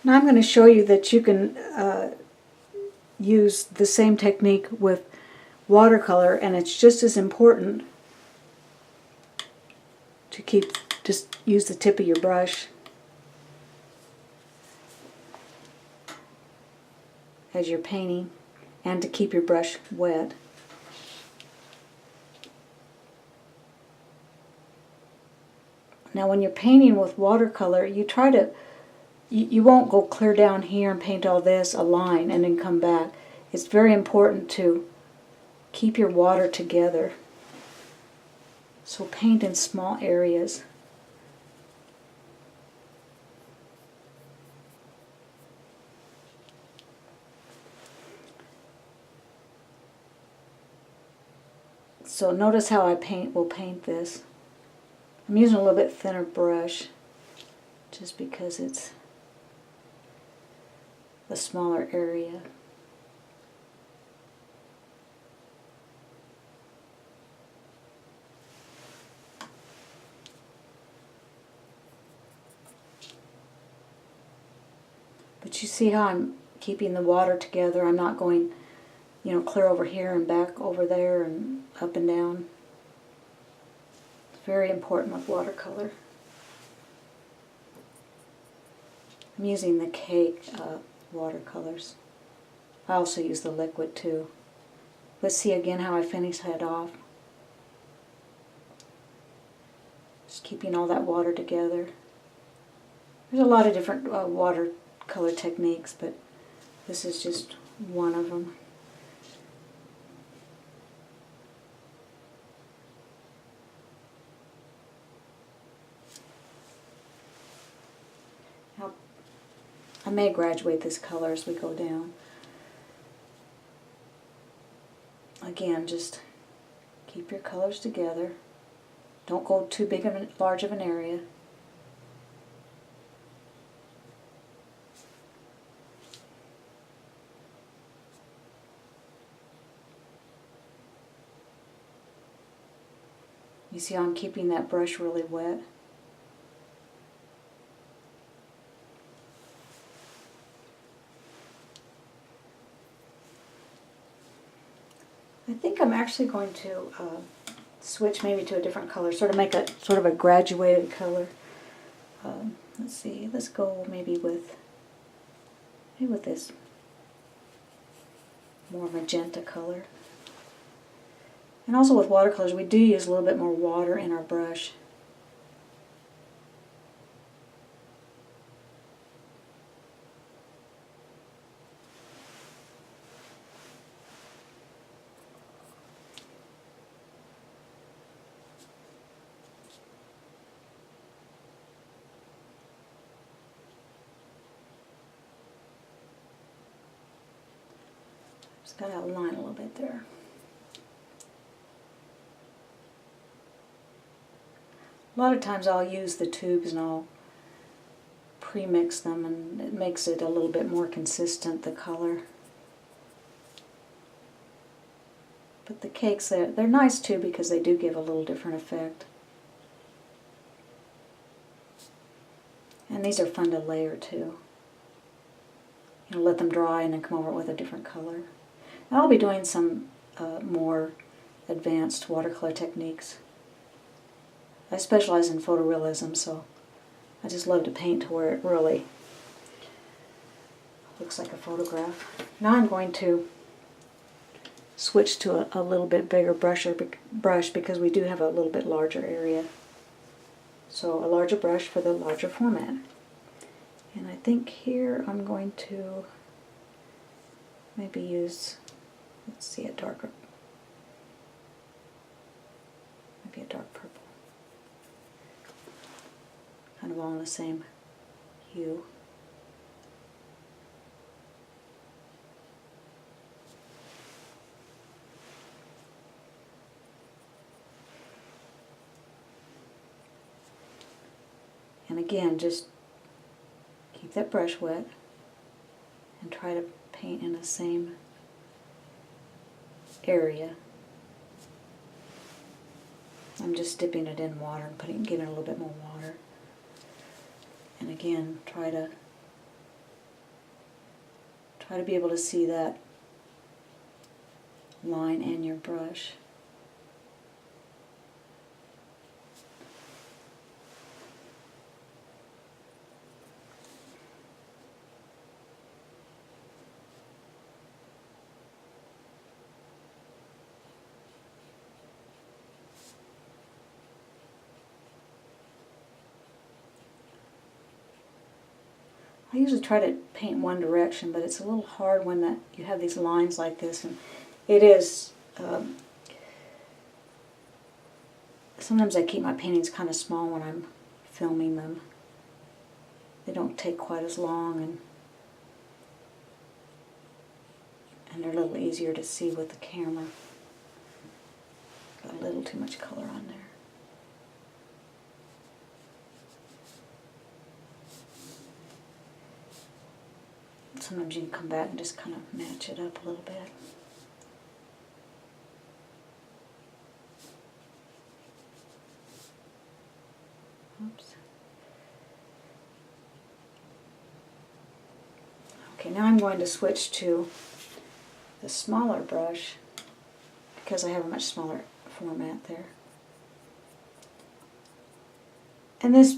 Now I'm going to show you that you can use the same technique with watercolor, and it's just as important to just use the tip of your brush as you're painting, and to keep your brush wet. Now when you're painting with watercolor, you won't go clear down here and paint all this a line and then come back. It's very important to keep your water together. So paint in small areas. So notice how I will paint this. I'm using a little bit thinner brush just because it's a smaller area. But you see how I'm keeping the water together. I'm not going, clear over here and back over there and up and down. It's very important with watercolor. I'm using the cake watercolors. I also use the liquid too. But see again how I finish that off. Just keeping all that water together. There's a lot of different watercolor techniques, but this is just one of them. Now, I may graduate this color as we go down. Again, just keep your colors together. Don't go too large of an area. You see how I'm keeping that brush really wet? I think I'm actually going to switch maybe to a different color, sort of a graduated color. Let's see, let's go maybe with this more magenta color. And also with watercolors, we do use a little bit more water in our brush. Just got to outline a little bit there. A lot of times I'll use the tubes and I'll pre-mix them, and it makes it a little bit more consistent, the color. But the cakes, they're nice too because they do give a little different effect. And these are fun to layer too. Let them dry and then come over with a different color. And I'll be doing some more advanced watercolor techniques. I specialize in photorealism, so I just love to paint to where it really looks like a photograph. Now I'm going to switch to a little bit bigger brush because we do have a little bit larger area. So a larger brush for the larger format. And I think here I'm going to maybe use, let's see, maybe a dark purple. Kind of all in the same hue. And again, just keep that brush wet and try to paint in the same area. I'm just dipping it in water and giving it a little bit more water. And again, try to Try to be able to see that line in your brush. I usually try to paint one direction, but it's a little hard when that you have these lines like this, and it is. Sometimes I keep my paintings kind of small when I'm filming them. They don't take quite as long, and they're a little easier to see with the camera. Got a little too much color on there. Sometimes you can come back and just kind of match it up a little bit. Oops. Okay, now I'm going to switch to the smaller brush because I have a much smaller format there. And this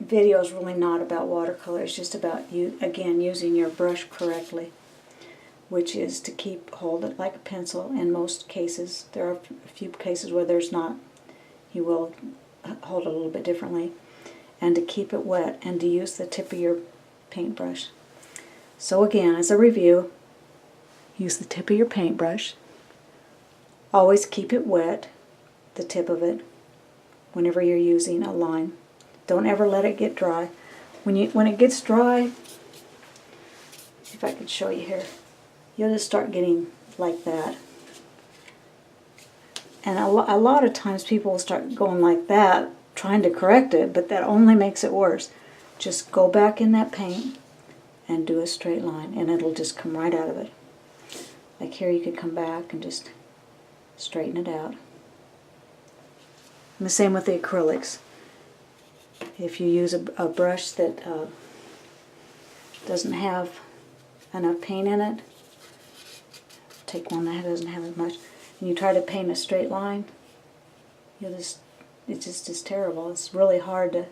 video is really not about watercolor, it's just about you, again, using your brush correctly, which is to hold it like a pencil in most cases. There are a few cases where there's not. You will hold it a little bit differently. And to keep it wet and to use the tip of your paintbrush. So again, as a review, use the tip of your paintbrush. Always keep it wet, the tip of it, whenever you're using a line. Don't ever let it get dry. When it gets dry, see if I can show you here, you'll just start getting like that. And a lot of times people will start going like that, trying to correct it, but that only makes it worse. Just go back in that paint and do a straight line, and it'll just come right out of it. Like here, you could come back and just straighten it out. And the same with the acrylics. If you use a brush that doesn't have enough paint in it, take one that doesn't have as much, and you try to paint a straight line, it's just terrible. It's really hard to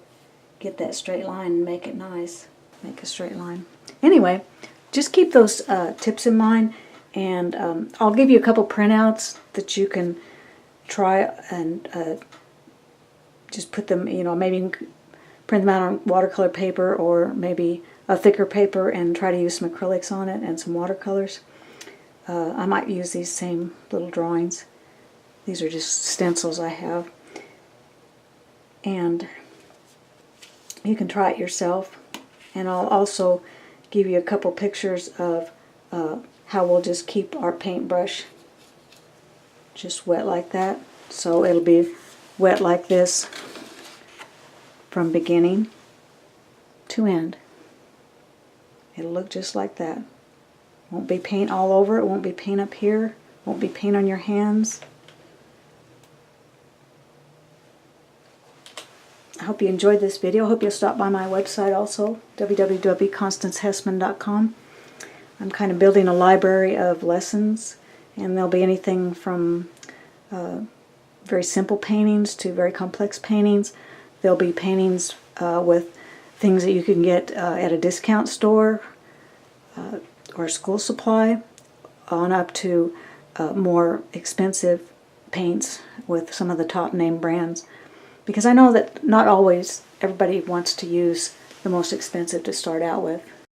get that straight line and make it nice. Make a straight line. Anyway, just keep those tips in mind, and I'll give you a couple printouts that you can try and just put them, maybe print them out on watercolor paper or maybe a thicker paper and try to use some acrylics on it and some watercolors. I might use these same little drawings. These are just stencils I have. And you can try it yourself. And I'll also give you a couple pictures of how we'll just keep our paintbrush just wet like that. So it'll be wet like this from beginning to end. It'll look just like that. Won't be paint all over it, won't be paint up here, won't be paint on your hands. I hope you enjoyed this video. I hope you'll stop by my website also, www.constancehessman.com. I'm kind of building a library of lessons, and there'll be anything from very simple paintings to very complex paintings. There'll be paintings with things that you can get at a discount store or school supply, on up to more expensive paints with some of the top name brands. Because I know that not always everybody wants to use the most expensive to start out with.